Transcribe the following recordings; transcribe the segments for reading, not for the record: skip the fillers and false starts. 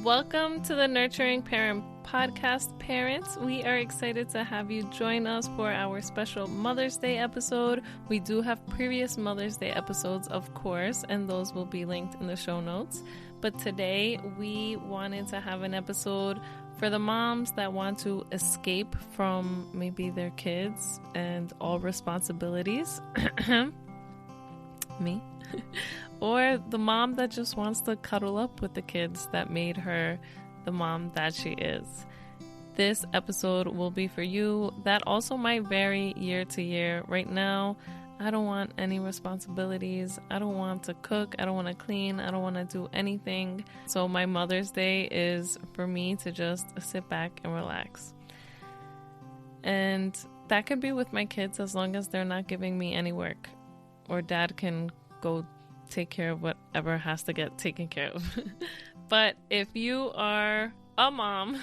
Welcome to the Nurturing Parent Podcast, parents. We are excited to have you join us for our special Mother's Day episode. We do have previous Mother's Day episodes, of course, and those will be linked in the show notes. But today we wanted to have an episode for the moms that want to escape from maybe their kids and all responsibilities. Me. Or the mom that just wants to cuddle up with the kids that made her the mom that she is. This episode will be for you. That also might vary year to year. Right now, I don't want any responsibilities. I don't want to cook. I don't want to clean. I don't want to do anything. So my Mother's Day is for me to just sit back and relax. And that could be with my kids as long as they're not giving me any work. Or dad can go take care of whatever has to get taken care of. But if you are a mom,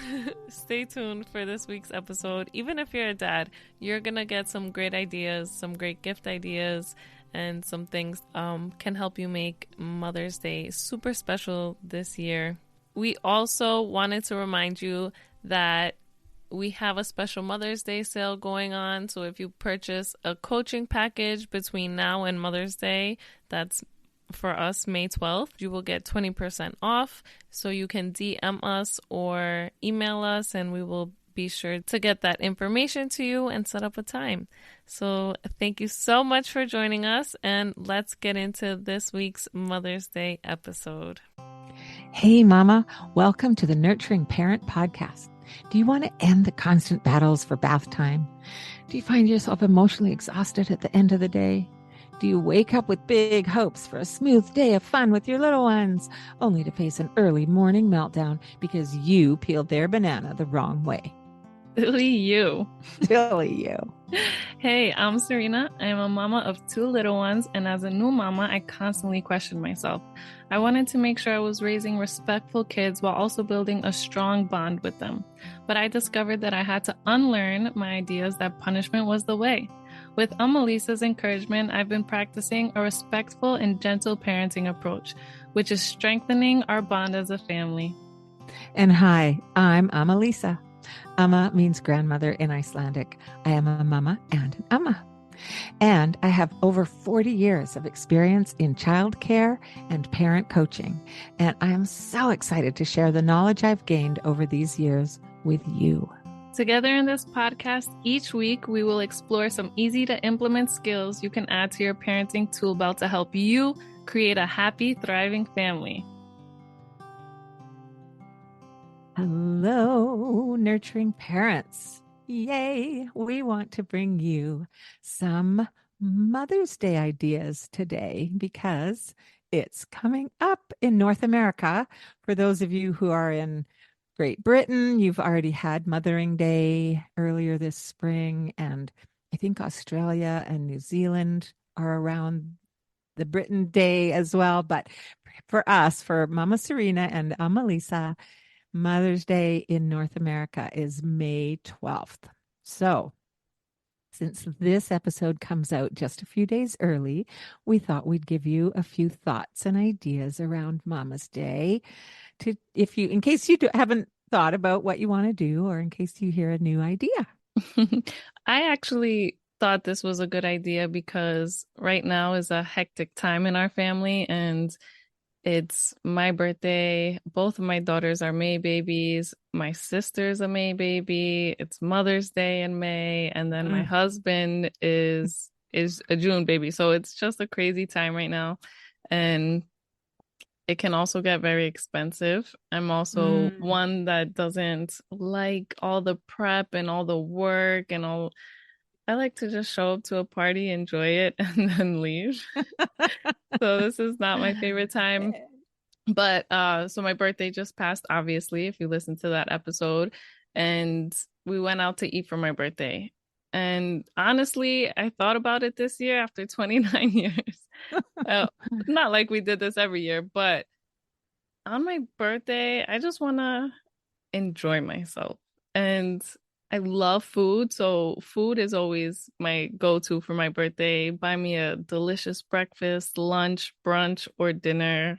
stay tuned for this week's episode. Even if you're a dad, you're gonna get some great ideas, some great gift ideas, and some things can help you make Mother's Day super special this year. We also wanted to remind you that we have a special Mother's Day sale going on. So if you purchase a coaching package between now and Mother's Day, that's for us May 12th, you will get 20% off. So you can DM us or email us and we will be sure to get that information to you and set up a time. So thank you so much for joining us, and let's get into this week's Mother's Day episode. Hey Mama, welcome to the Nurturing Parent Podcast. Do you want to end the constant battles for bath time? Do you find yourself emotionally exhausted at the end of the day? Do you wake up with big hopes for a smooth day of fun with your little ones, only to face an early morning meltdown because you peeled their banana the wrong way? Silly you. Silly you. Hey, I'm Serena. I am a mama of 2 little ones, and as a new mama, I constantly questioned myself. I wanted to make sure I was raising respectful kids while also building a strong bond with them. But I discovered that I had to unlearn my ideas that punishment was the way. With Lisa's encouragement, I've been practicing a respectful and gentle parenting approach, which is strengthening our bond as a family. And hi, I'm Lisa. Amma means grandmother in Icelandic. I am a mama and an amma. And I have over 40 years of experience in childcare and parent coaching. And I am so excited to share the knowledge I've gained over these years with you. Together in this podcast, each week we will explore some easy to implement skills you can add to your parenting tool belt to help you create a happy, thriving family. Hello, nurturing parents. Yay! We want to bring you some Mother's Day ideas today because it's coming up in North America. For those of you who are in Great Britain, you've already had Mothering Day earlier this spring, and I think Australia and New Zealand are around the Britain Day as well. But for us, for Mama Serena and Amma Lisa, Mother's Day in North America is May 12th. So since this episode comes out just a few days early, we thought we'd give you a few thoughts and ideas around Mama's Day in case you haven't thought about what you want to do, or in case you hear a new idea. I actually thought this was a good idea because right now is a hectic time in our family, and it's my birthday. Both of my daughters are May babies. My sister's a May baby. It's Mother's Day in May. And then my husband is a June baby. So it's just a crazy time right now. And it can also get very expensive. I'm also one that doesn't like all the prep and all the work and all. I like to just show up to a party, enjoy it, and then leave. So this is not my favorite time. But so my birthday just passed, obviously, if you listen to that episode. And we went out to eat for my birthday. And honestly, I thought about it this year after 29 years. Not like we did this every year, but on my birthday, I just want to enjoy myself. And I love food. So food is always my go-to for my birthday. Buy me a delicious breakfast, lunch, brunch, or dinner.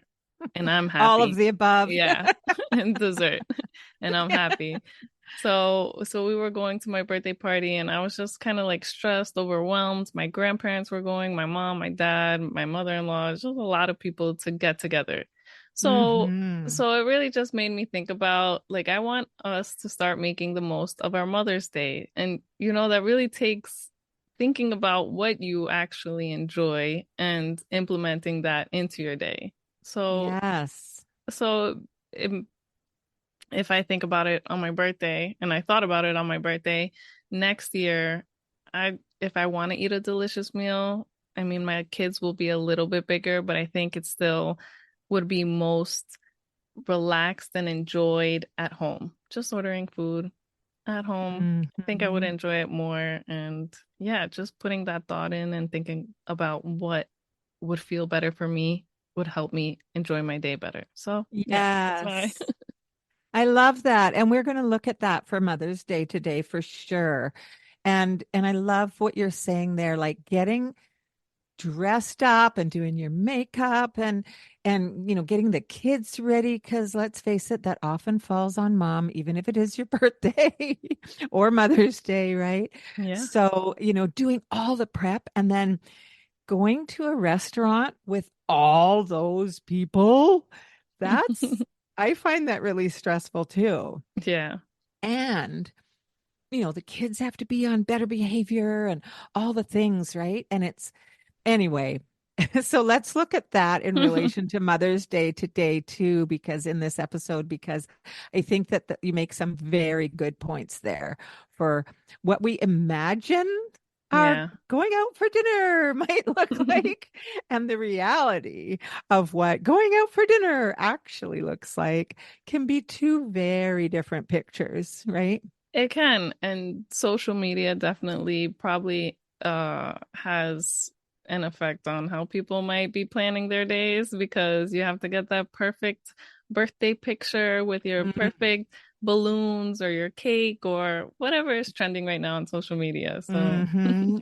and I'm All of happy. the above. Yeah, and dessert, and I'm happy. So we were going to my birthday party, and I was just kind of like stressed, overwhelmed. My grandparents were going, my mom, my dad, my mother-in-law, just a lot of people to get together. So Hmm. so it really just made me think about like I want us to start making the most of our Mother's Day. And that really takes thinking about what you actually enjoy and implementing that into your day. So Yes. so it, if I think about it on my birthday, and I thought about it on my birthday, next year, if I want to eat a delicious meal, I mean, my kids will be a little bit bigger, but I think it still would be most relaxed and enjoyed at home. Just ordering food at home. I think I would Hmm. enjoy it more. And yeah, just putting that thought in and thinking about what would feel better for me would help me enjoy my day better. So yeah, that's why. Yes. I love that. And we're going to look at that for Mother's Day today for sure. And I love what you're saying there, like getting dressed up and doing your makeup and getting the kids ready, because let's face it, that often falls on mom, even if it is your birthday or Mother's Day, right? Yeah. So doing all the prep and then going to a restaurant with all those people, that's I find that really stressful too. Yeah. And the kids have to be on better behavior and all the things, right? And it's anyway, so let's look at that in relation to Mother's Day today too, because in this episode, because I think that you make some very good points there for what we imagine our Yeah. going out for dinner might look like and the reality of what going out for dinner actually looks like can be two very different pictures, right? It can. And social media definitely probably has an effect on how people might be planning their days because you have to get that perfect birthday picture with your Mm. perfect balloons or your cake or whatever is trending right now on social media. So,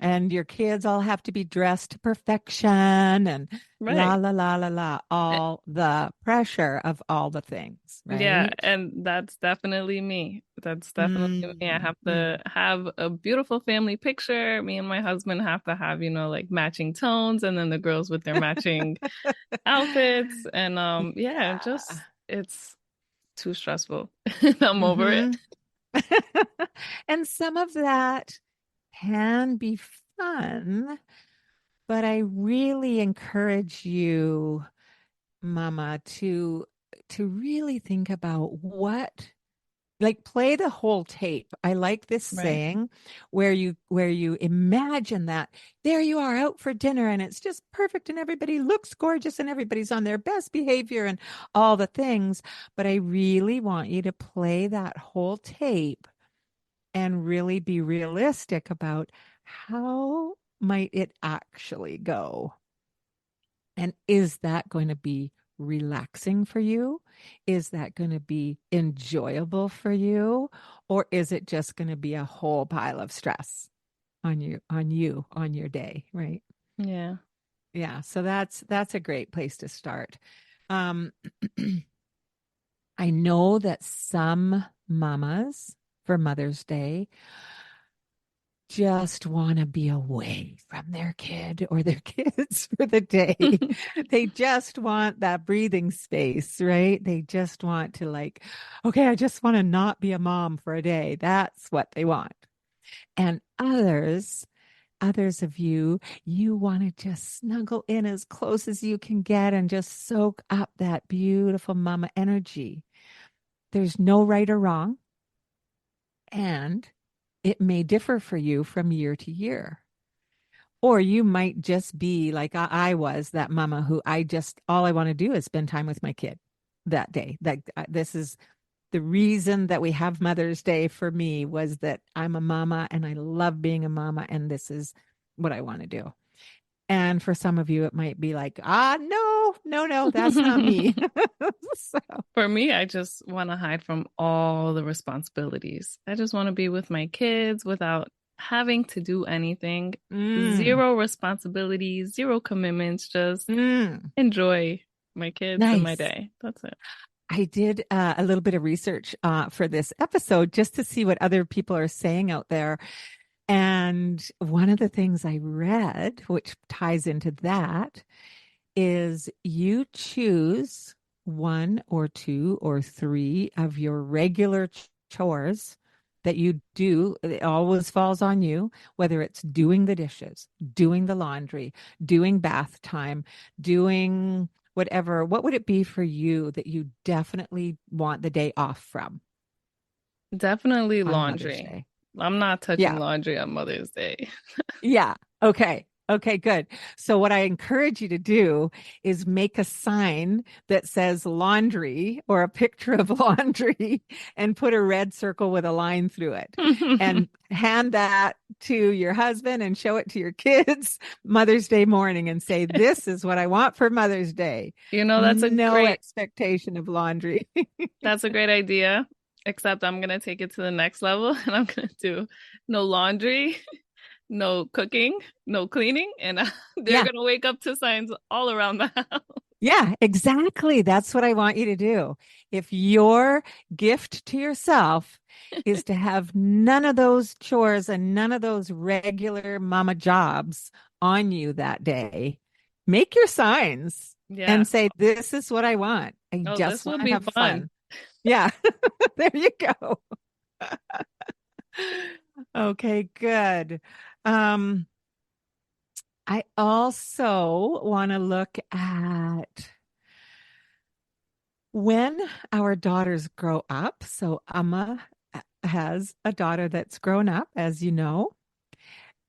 And your kids all have to be dressed to perfection and la right. la la la la, all the pressure of all the things, Yeah, right? and that's definitely me. That's definitely me. I Mm-hmm. have to have a beautiful family picture. Me and my husband have to have, like matching tones, and then the girls with their matching outfits. And yeah, Yeah. just it's too stressful. I'm over it. Mm-hmm. And some of that can be fun, but I really encourage you, Mama, to really think about what, like, play the whole tape. I like this Right. saying where you imagine that there you are out for dinner and it's just perfect and everybody looks gorgeous and everybody's on their best behavior and all the things, but I really want you to play that whole tape and really be realistic about how might it actually go. And is that going to be relaxing for you? Is that going to be enjoyable for you? Or is it just going to be a whole pile of stress on your day, right? Yeah. Yeah, so that's a great place to start. Um I know that some mamas for Mother's Day just want to be away from their kid or their kids for the day. They just want that breathing space, right? They just want to, like, okay, I just want to not be a mom for a day. That's what they want. And others of you want to just snuggle in as close as you can get and just soak up that beautiful mama energy. There's no right or wrong. And it may differ for you from year to year. Or you might just be like I was, that mama who all I want to do is spend time with my kid that day. This is the reason that we have Mother's Day for me, was that I'm a mama and I love being a mama and this is what I want to do. And for some of you, it might be like, no, no, no, that's not me. So, For me, I just want to hide from all the responsibilities. I just want to be with my kids without having to do anything. mm, Zero responsibilities, zero commitments, just mm. enjoy my kids and my Nice. day. That's it. I did a little bit of research for this episode just to see what other people are saying out there. And one of the things I read, which ties into that, is you choose one or two or three of your regular chores that you do. It always falls on you, whether it's doing the dishes, doing the laundry, doing bath time, doing whatever. What would it be for you that you definitely want the day off from Definitely on Mother's laundry. Day? I'm not touching Yeah. laundry on Mother's Day. Yeah. Okay. Okay, good. So what I encourage you to do is make a sign that says laundry or a picture of laundry and put a red circle with a line through it and hand that to your husband and show it to your kids Mother's Day morning and say, this is what I want for Mother's Day. You know, No expectation of laundry. that's a great idea. Except I'm gonna take it to the next level and I'm gonna do no laundry, no cooking, no cleaning, and they're Yeah. gonna wake up to signs all around the house. Yeah, exactly. That's what I want you to do. If your gift to yourself is to have none of those chores and none of those regular mama jobs on you that day, make your signs Yeah. and say, this is what I want. I Oh, just this want will to be have fun. fun. Yeah, there you go. Okay, good. Um, I also want to look at when our daughters grow up. So Amma has a daughter that's grown up, as you know.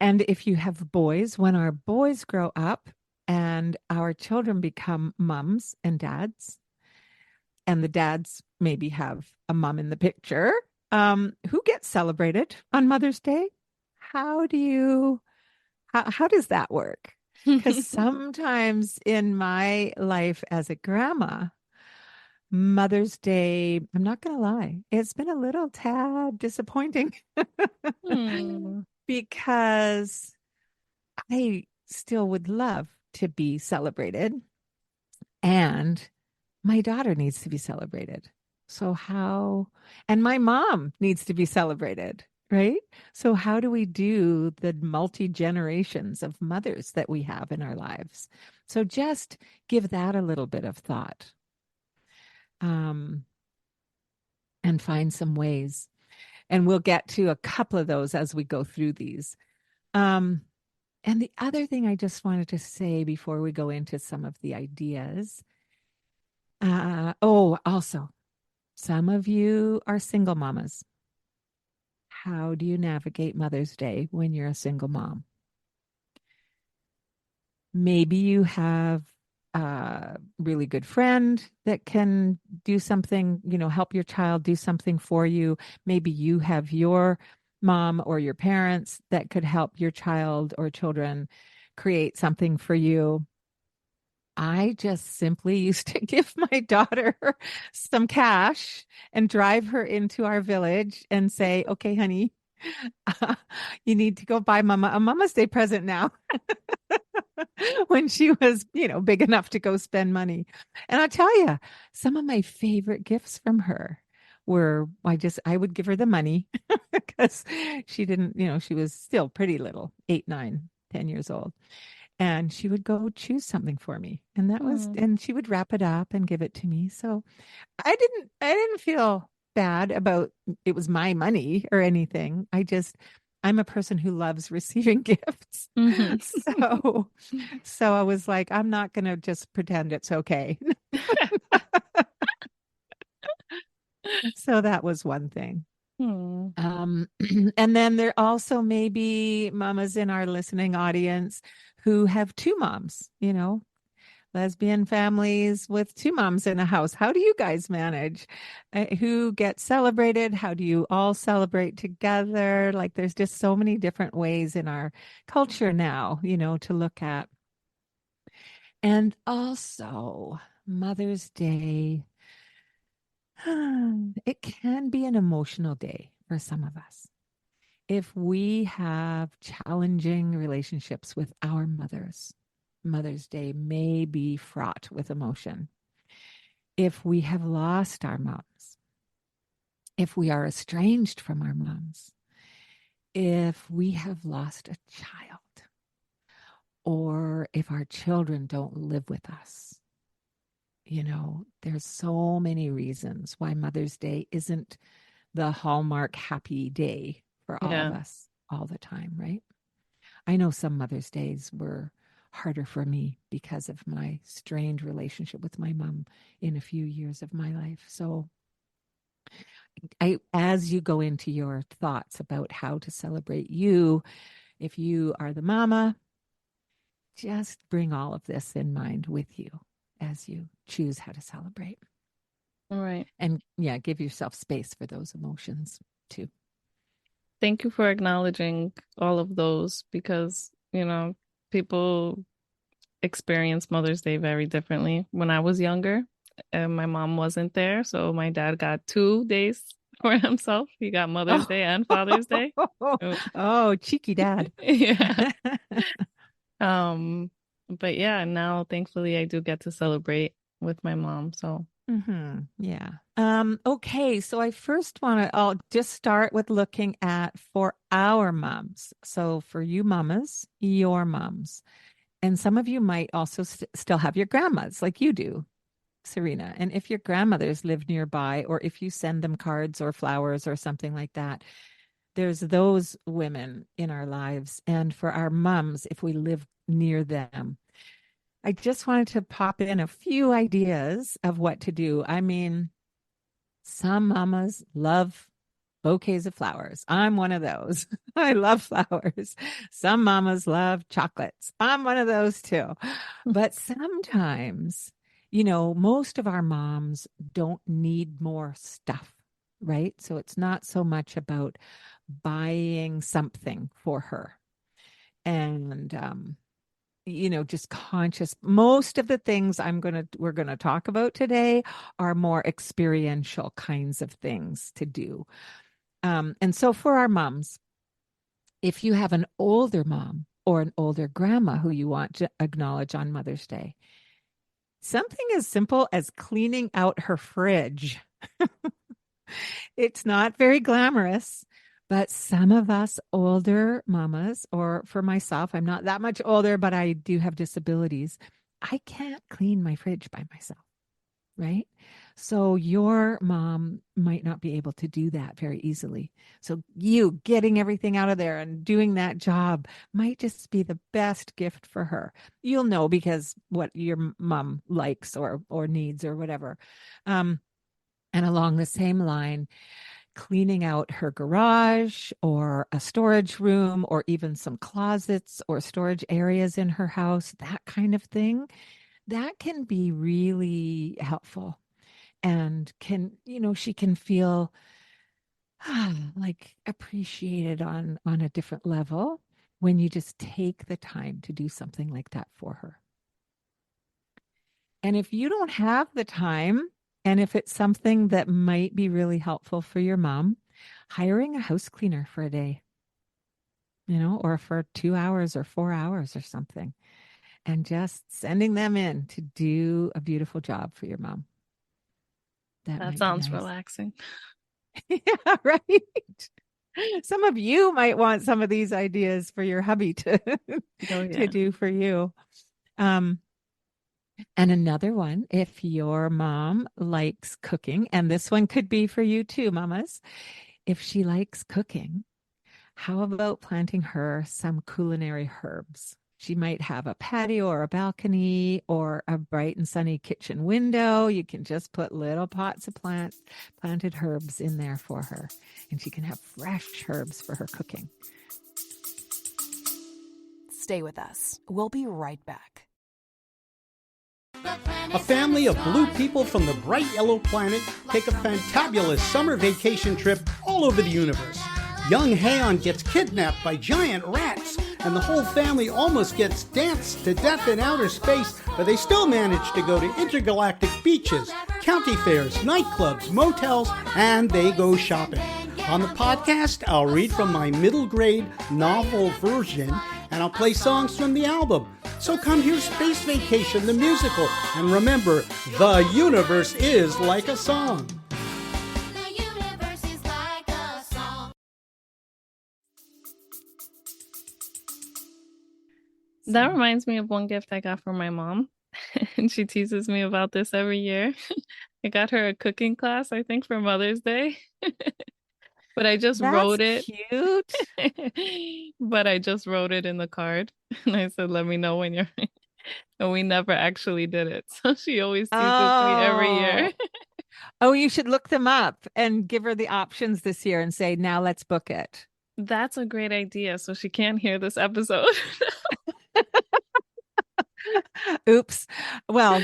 And if you have boys, when our boys grow up and our children become mums and dads, and the dads maybe have a mom in the picture, who gets celebrated on Mother's Day? How do you, how does that work? Because sometimes in my life as a grandma, Mother's Day, I'm not going to lie, it's been a little tad disappointing Hmm. because I still would love to be celebrated and my daughter needs to be celebrated. So, how, and my mom needs to be celebrated, right? So, how do we do the multi generations of mothers that we have in our lives? So, just give that a little bit of thought. And find some ways. And we'll get to a couple of those as we go through these. Um, and the other thing I just wanted to say before we go into some of the ideas. Also, some of you are single mamas. How do you navigate Mother's Day when you're a single mom? Maybe you have a really good friend that can do something, help your child do something for you. Maybe you have your mom or your parents that could help your child or children create something for you. I just simply used to give my daughter some cash and drive her into our village and say, okay, honey, you need to go buy mama a Mama's Day present now. When she was, big enough to go spend money. And I'll tell you, some of my favorite gifts from her were I would give her the money because she didn't, she was still pretty little, 8, 9, 10 years old. And she would go choose something for me. Hmm. And she would wrap it up and give it to me. So I didn't feel bad about it was my money or anything. I'm a person who loves receiving gifts. Mhm. So so I was like, I'm not gonna just pretend it's okay. So that was one thing. Hmm. Um, and then there also may be mamas in our listening audience who have two moms, lesbian families with two moms in a house. How do you guys manage? Who gets celebrated? How do you all celebrate together? Like there's just so many different ways in our culture now, to look at. And also, Mother's Day, it can be an emotional day for some of us. If we have challenging relationships with our mothers, Mother's Day may be fraught with emotion. if we have lost our moms, if we are estranged from our moms, if we have lost a child, or if our children don't live with us. There's so many reasons why Mother's Day isn't the hallmark happy day for all of Yeah. us all the time, right? I know some Mother's Days were harder for me because of my strained relationship with my mom in a few years of my life. So as you go into your thoughts about how to celebrate you, if you are the mama, just bring all of this in mind with you as you choose how to celebrate. All right. And yeah, give yourself space for those emotions too. Thank you for acknowledging all of those because, people experience Mother's Day very differently. When I was younger, my mom wasn't there, so my dad got 2 days for himself. He got Mother's Day and Father's Day. Oh, cheeky dad. Yeah. But yeah, now thankfully I do get to celebrate with my mom. So Yeah. Okay. So I'll just start with looking at for our moms. So for you mamas, your moms, and some of you might also still have your grandmas like you do, Serena. And if your grandmothers live nearby, or if you send them cards or flowers or something like that, there's those women in our lives. And for our moms, if we live near them, I just wanted to pop in a few ideas of what to do. I mean, some mamas love bouquets of flowers. I'm one of those. I love flowers. Some mamas love chocolates. I'm one of those too. But sometimes, most of our moms don't need more stuff, right? So it's not so much about buying something for her. And just conscious. Most of the things we're going to talk about today are more experiential kinds of things to do. And so for our moms, if you have an older mom or an older grandma who you want to acknowledge on Mother's Day, something as simple as cleaning out her fridge. It's not very glamorous, but some of us older mamas, or for myself, I'm not that much older, but I do have disabilities. I can't clean my fridge by myself, right? So your mom might not be able to do that very easily. So you getting everything out of there and doing that job might just be the best gift for her. You'll know because what your mom likes or needs or whatever. And along the same line, cleaning out her garage or a storage room or even some closets or storage areas in her house, that kind of thing, that can be really helpful and she can feel like appreciated on a different level when you just take the time to do something like that for her. And if you don't have the time, and if it's something that might be really helpful for your mom, hiring a house cleaner for a day, or for 2 hours or 4 hours or something, and just sending them in to do a beautiful job for your mom. that sounds relaxing. Yeah, right. Some of you might want some of these ideas for your hubby to do for you. And another one, if your mom likes cooking, and this one could be for you too, mamas. If she likes cooking, how about planting her some culinary herbs? She might have a patio or a balcony or a bright and sunny kitchen window. You can just put little pots of planted herbs in there for her, and she can have fresh herbs for her cooking. Stay with us. We'll be right back. A family of blue people from the bright yellow planet take a fantabulous summer vacation trip all over the universe. Young Haon gets kidnapped by giant rats, and the whole family almost gets danced to death in outer space, but they still manage to go to intergalactic beaches, county fairs, nightclubs, motels, and they go shopping. On the podcast, I'll read from my middle grade novel version, and I'll play songs from the album. So come hear Space Vacation, the musical. And remember, the universe is like a song. The universe is like a song. That reminds me of one gift I got from my mom. And she teases me about this every year. I got her a cooking class, I think, for Mother's Day. But I just That's wrote it. cute. But I just wrote it in the card. And I said, let me know when you're ready. And we never actually did it. So she always teases me every year. Oh, you should look them up and give her the options this year and say, now let's book it. That's a great idea. So she can't hear this episode. Oops. Well,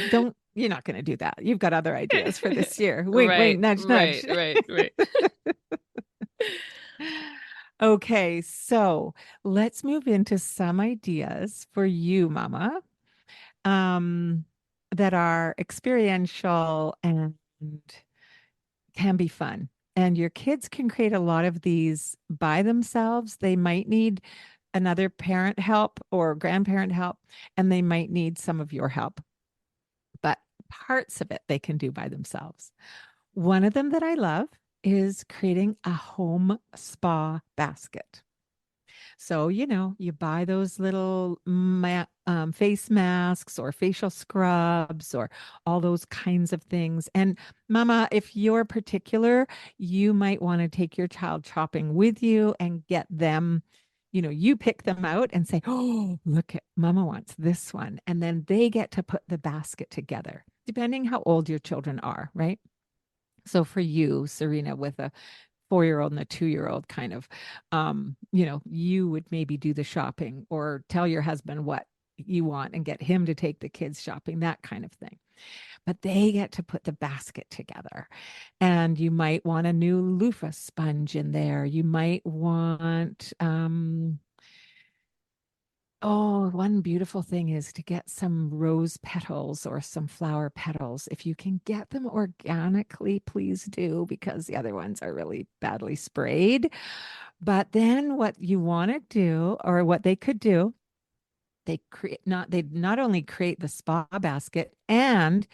you're not going to do that. You've got other ideas for this year. Wink, Right, wink, nudge, right, nudge. right. Okay, so let's move into some ideas for you, Mama, that are experiential and can be fun. And your kids can create a lot of these by themselves. They might need another parent help or grandparent help, and they might need some of your help. But parts of it they can do by themselves. One of them that I love is creating a home spa basket. So, you buy those little face masks or facial scrubs or all those kinds of things. And Mama, if you're particular, you might want to take your child shopping with you and get them. You pick them out and say, oh, look, Mama wants this one. And then they get to put the basket together, depending how old your children are, right? So for you, Serena, with a 4-year-old and a 2-year-old kind of, you would maybe do the shopping or tell your husband what you want and get him to take the kids shopping, that kind of thing. But they get to put the basket together. And you might want a new loofah sponge in there. You might want, one beautiful thing is to get some rose petals or some flower petals. If you can get them organically, please do, because the other ones are really badly sprayed. But then what you want to do, or what they could do, they not only create the spa basket, and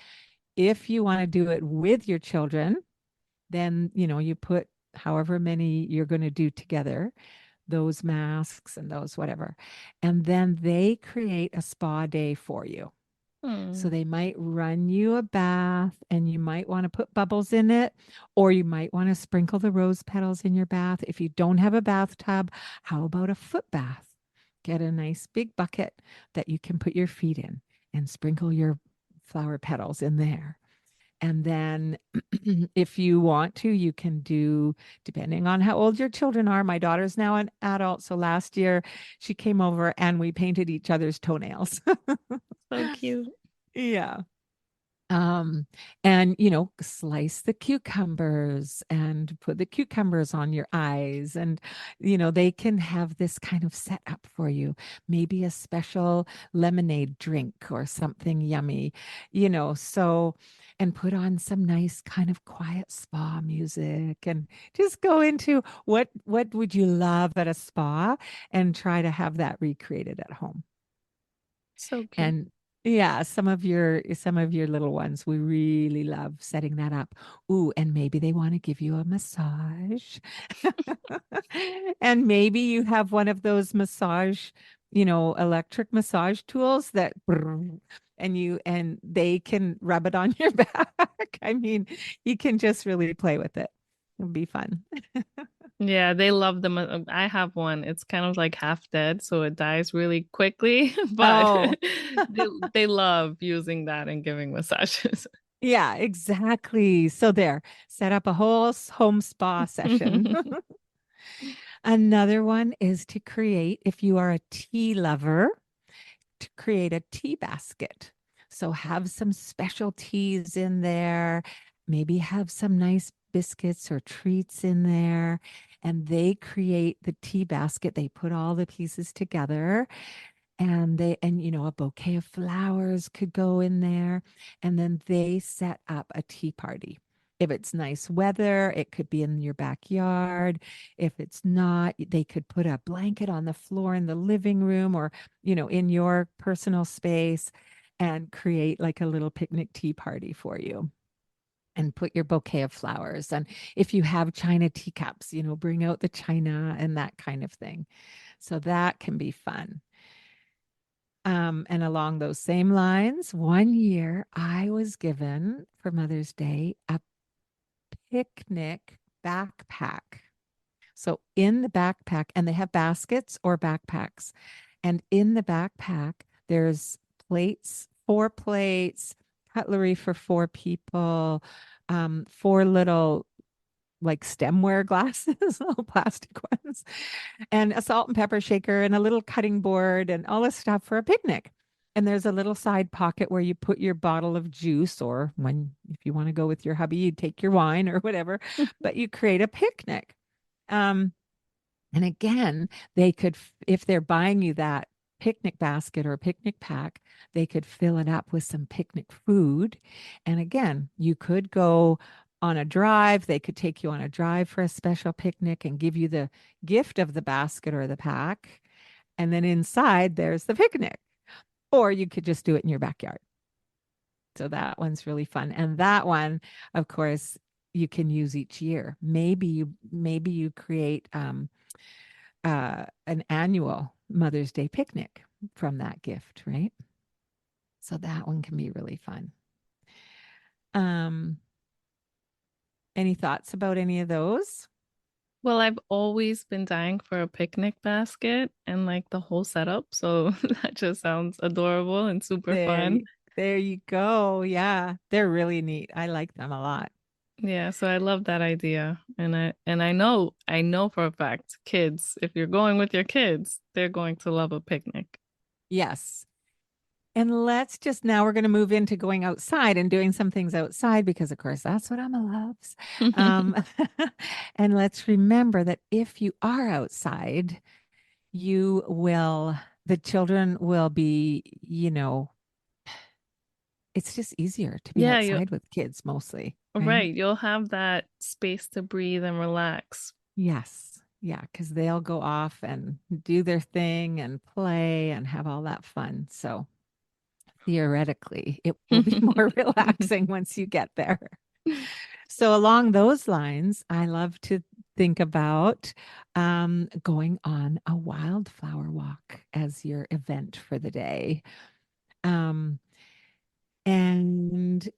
if you want to do it with your children, then you put however many you're going to do together, those masks and those whatever. And then they create a spa day for you. So they might run you a bath and you might want to put bubbles in it, or you might want to sprinkle the rose petals in your bath. If you don't have a bathtub, how about a foot bath? Get a nice big bucket that you can put your feet in and sprinkle your flower petals in there. And then if you want to, you can do, depending on how old your children are. My daughter's now an adult. So last year she came over and we painted each other's toenails. So cute. Yeah. And slice the cucumbers and put the cucumbers on your eyes. And, they can have this kind of setup for you, maybe a special lemonade drink or something yummy, so, and put on some nice kind of quiet spa music and just go into what would you love at a spa and try to have that recreated at home. So cute. And yeah, some of your little ones, we really love setting that up. Ooh, and maybe they want to give you a massage. And maybe you have one of those massage, electric massage tools that and they can rub it on your back. I mean, you can just really play with it. It'll be fun. Yeah, they love them. I have one. It's kind of like half dead, so it dies really quickly. But Oh. they love using that and giving massages. Yeah, exactly. So there, set up a whole home spa session. Another one is to create, if you are a tea lover, to create a tea basket. So have some special teas in there, maybe have some nice biscuits or treats in there. And they create the tea basket. They put all the pieces together and a bouquet of flowers could go in there. And then they set up a tea party. If it's nice weather, it could be in your backyard. If it's not, they could put a blanket on the floor in the living room or, in your personal space and create like a little picnic tea party for you and put your bouquet of flowers. And if you have china teacups, bring out the china and that kind of thing. So that can be fun. And along those same lines, one year I was given for Mother's Day a picnic backpack. So in the backpack, and they have baskets or backpacks. And in the backpack, there's plates, 4 plates, cutlery for 4 people, 4 little like stemware glasses, little plastic ones, and a salt and pepper shaker and a little cutting board and all this stuff for a picnic. And there's a little side pocket where you put your bottle of juice, or if you want to go with your hubby, you take your wine or whatever, but you create a picnic. Um, and again, they could, if they're buying you that picnic basket or picnic pack, they could fill it up with some picnic food. And again, you could go on a drive. They could take you on a drive for a special picnic and give you the gift of the basket or the pack. And then inside, there's the picnic. Or you could just do it in your backyard. So that one's really fun. And that one, of course, you can use each year. Maybe you create an annual Mother's Day picnic from that gift, right? So that one can be really fun. Any thoughts about any of those? Well, I've always been dying for a picnic basket and like the whole setup. So that just sounds adorable and super fun. There you go. Yeah, they're really neat. I like them a lot. Yeah, so I love that idea. And I know for a fact, kids, if you're going with your kids, they're going to love a picnic. Yes. And now we're going to move into going outside and doing some things outside because, of course, that's what Emma loves. And let's remember that if you are outside, the children will be, it's just easier to be Yeah, you outside with kids mostly, right? right. You'll have that space to breathe and relax. Yes. Yeah, because they'll go off and do their thing and play and have all that fun. So theoretically, it will be more relaxing once you get there. So along those lines, I love to think about going on a wildflower walk as your event for the day. Um, and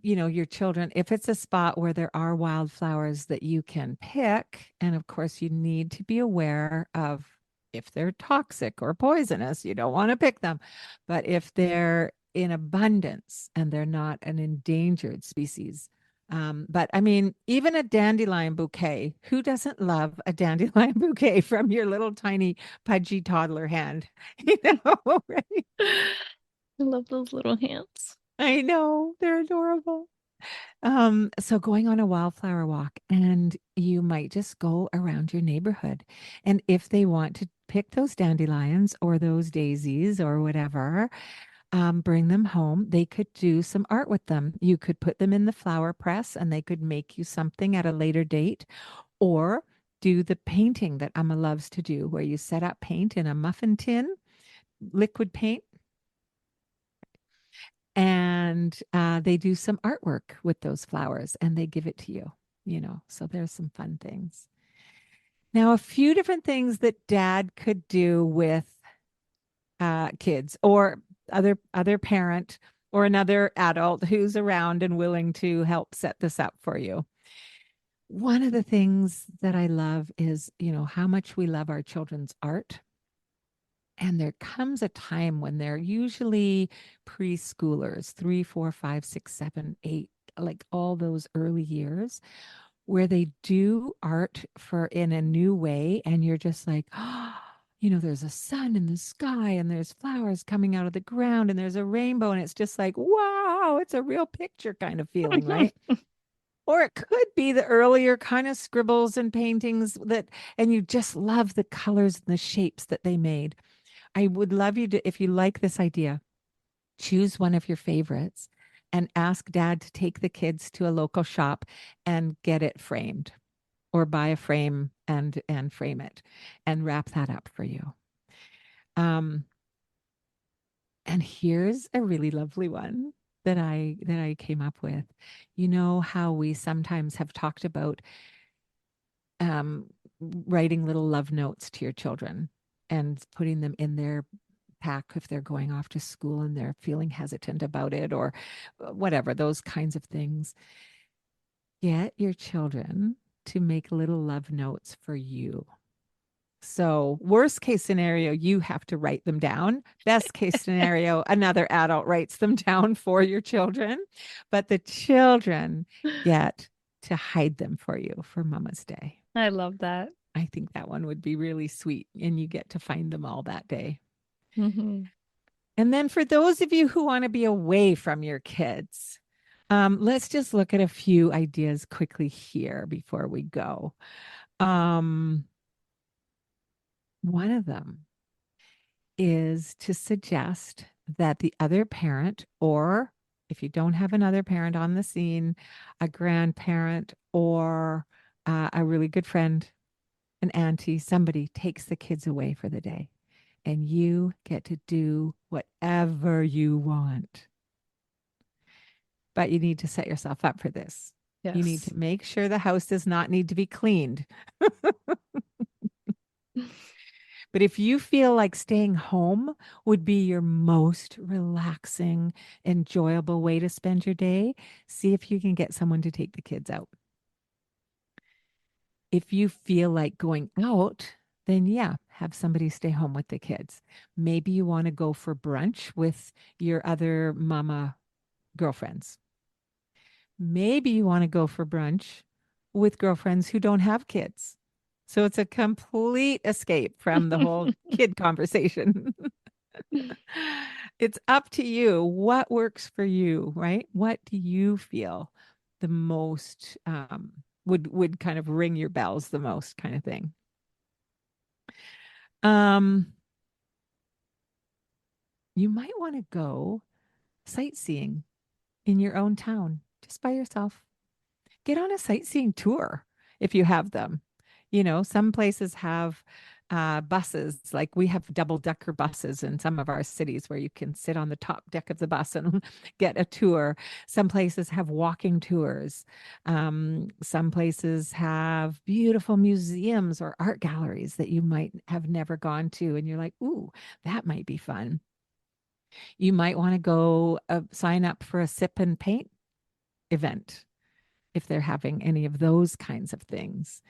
your children, if it's a spot where there are wildflowers that you can pick, and of course you need to be aware of if they're toxic or poisonous, you don't want to pick them. But if they're in abundance and they're not an endangered species, but I mean, even a dandelion bouquet, who doesn't love a dandelion bouquet from your little tiny pudgy toddler hand? Right? I love those little hands. I know, they're adorable. So going on a wildflower walk, and you might just go around your neighborhood. And if they want to pick those dandelions or those daisies or whatever, bring them home. They could do some art with them. You could put them in the flower press and they could make you something at a later date, or do the painting that Emma loves to do, where you set up paint in a muffin tin, liquid paint, and they do some artwork with those flowers and they give it to you, so there's some fun things. Now, a few different things that dad could do with kids or other parent or another adult who's around and willing to help set this up for you. One of the things that I love is, how much we love our children's art. And there comes a time when they're usually preschoolers, 3, 4, 5, 6, 7, 8, like all those early years, where they do art in a new way. And you're just like, oh, there's a sun in the sky and there's flowers coming out of the ground and there's a rainbow. And it's just like, wow, it's a real picture kind of feeling, right? Or it could be the earlier kind of scribbles and paintings and you just love the colors and the shapes that they made. I would love you to, if you like this idea, choose one of your favorites and ask dad to take the kids to a local shop and get it framed, or buy a frame and frame it and wrap that up for you. And here's a really lovely one that I came up with. You know how we sometimes have talked about writing little love notes to your children and putting them in their pack if they're going off to school and they're feeling hesitant about it, or whatever, those kinds of things. Get your children to make little love notes for you. So, worst case scenario, you have to write them down. Best case scenario, another adult writes them down for your children, but the children get to hide them for you for Mama's Day. I love that. I think that one would be really sweet, and you get to find them all that day. Mm-hmm. And then for those of you who want to be away from your kids, let's just look at a few ideas quickly here before we go. One of them is to suggest that the other parent, or if you don't have another parent on the scene, a grandparent or a really good friend, an auntie, somebody takes the kids away for the day, and you get to do whatever you want. But you need to set yourself up for this. Yes. You need to make sure the house does not need to be cleaned. But if you feel like staying home would be your most relaxing, enjoyable way to spend your day, see if you can get someone to take the kids out. If you feel like going out, then yeah, have somebody stay home with the kids. Maybe you want to go for brunch with your other mama girlfriends. Maybe you want to go for brunch with girlfriends who don't have kids. So it's a complete escape from the whole kid conversation. It's up to you. What works for you, right? What do you feel the most would kind of ring your bells the most, kind of thing? You might want to go sightseeing in your own town just by yourself. Get on a sightseeing tour if you have them. You know, some places have buses, like we have double-decker buses in some of our cities where you can sit on the top deck of the bus and get a tour. Some places have walking tours. Some places have beautiful museums or art galleries that you might have never gone to, and you're like, ooh, that might be fun. You might want to go sign up for a sip and paint event if they're having any of those kinds of things.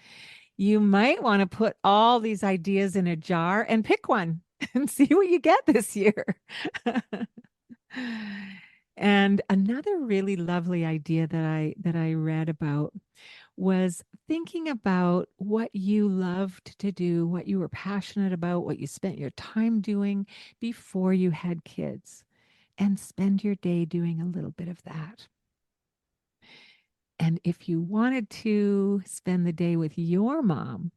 You might want to put all these ideas in a jar and pick one and see what you get this year. And another really lovely idea that I read about was thinking about what you loved to do, what you were passionate about, what you spent your time doing before you had kids, and spend your day doing a little bit of that. And if you wanted to spend the day with your mom,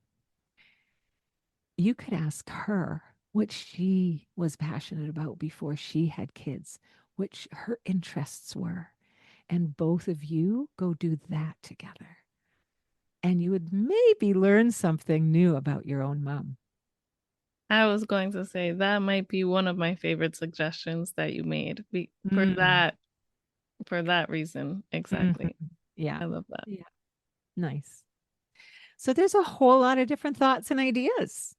you could ask her what she was passionate about before she had kids, which her interests were. And both of you go do that together. And you would maybe learn something new about your own mom. I was going to say that might be one of my favorite suggestions that you made for that reason. Exactly. Yeah. I love that. Yeah. Nice. So there's a whole lot of different thoughts and ideas.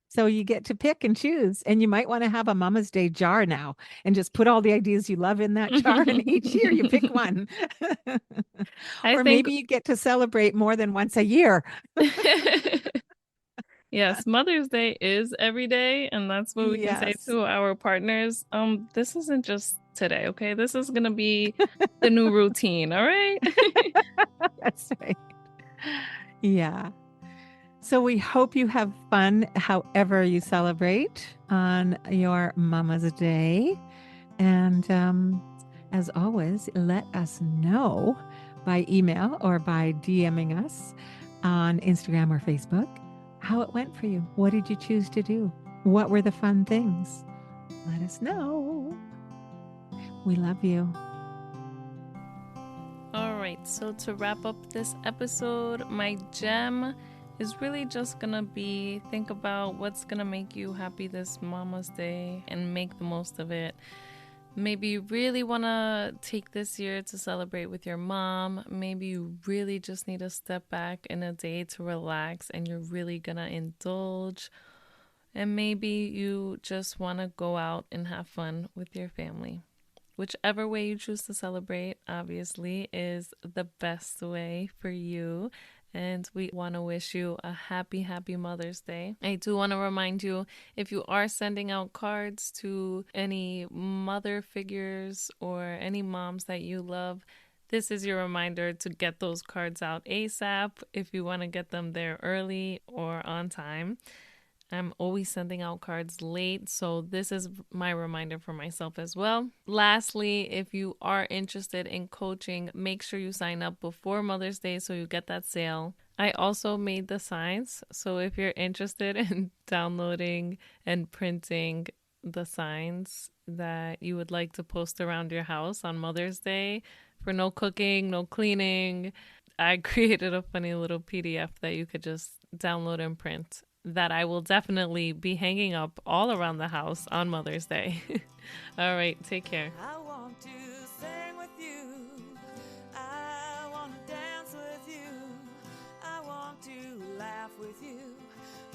So you get to pick and choose, and you might want to have a Mama's Day jar now and just put all the ideas you love in that jar, and each year you pick one. Or maybe you get to celebrate more than once a year. Yes, Mother's Day is every day, and that's what we can say to our partners. This isn't just today, okay? This is gonna be the new routine, all right? That's right. Yeah. So we hope you have fun however you celebrate on your Mama's Day. And as always, let us know by email or by DMing us on Instagram or Facebook how it went for you. What did you choose to do? What were the fun things? Let us know. We love you. right, so to wrap up this episode, my gem is really just gonna be think about what's gonna make you happy this Mama's Day and make the most of it. Maybe you really want to take this year to celebrate with your mom. Maybe you really just need to step back in a day to relax and you're really going to indulge. And maybe you just want to go out and have fun with your family. Whichever way you choose to celebrate, obviously, is the best way for you. And we want to wish you a happy, happy Mother's Day. I do want to remind you, if you are sending out cards to any mother figures or any moms that you love, this is your reminder to get those cards out ASAP if you want to get them there early or on time. I'm always sending out cards late, so this is my reminder for myself as well. Lastly, if you are interested in coaching, make sure you sign up before Mother's Day so you get that sale. I also made the signs, so if you're interested in downloading and printing the signs that you would like to post around your house on Mother's Day for no cooking, no cleaning, I created a funny little PDF that you could just download and print that I will definitely be hanging up all around the house on Mother's Day. All right, take care. I want to sing with you. I want to dance with you. I want to laugh with you.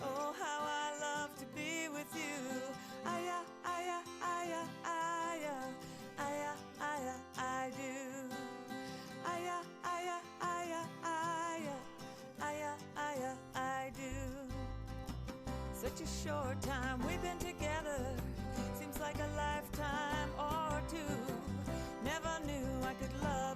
Oh, how I love to be with you. I do. I do. Such a short time we've been together. Seems like a lifetime or two. Never knew I could love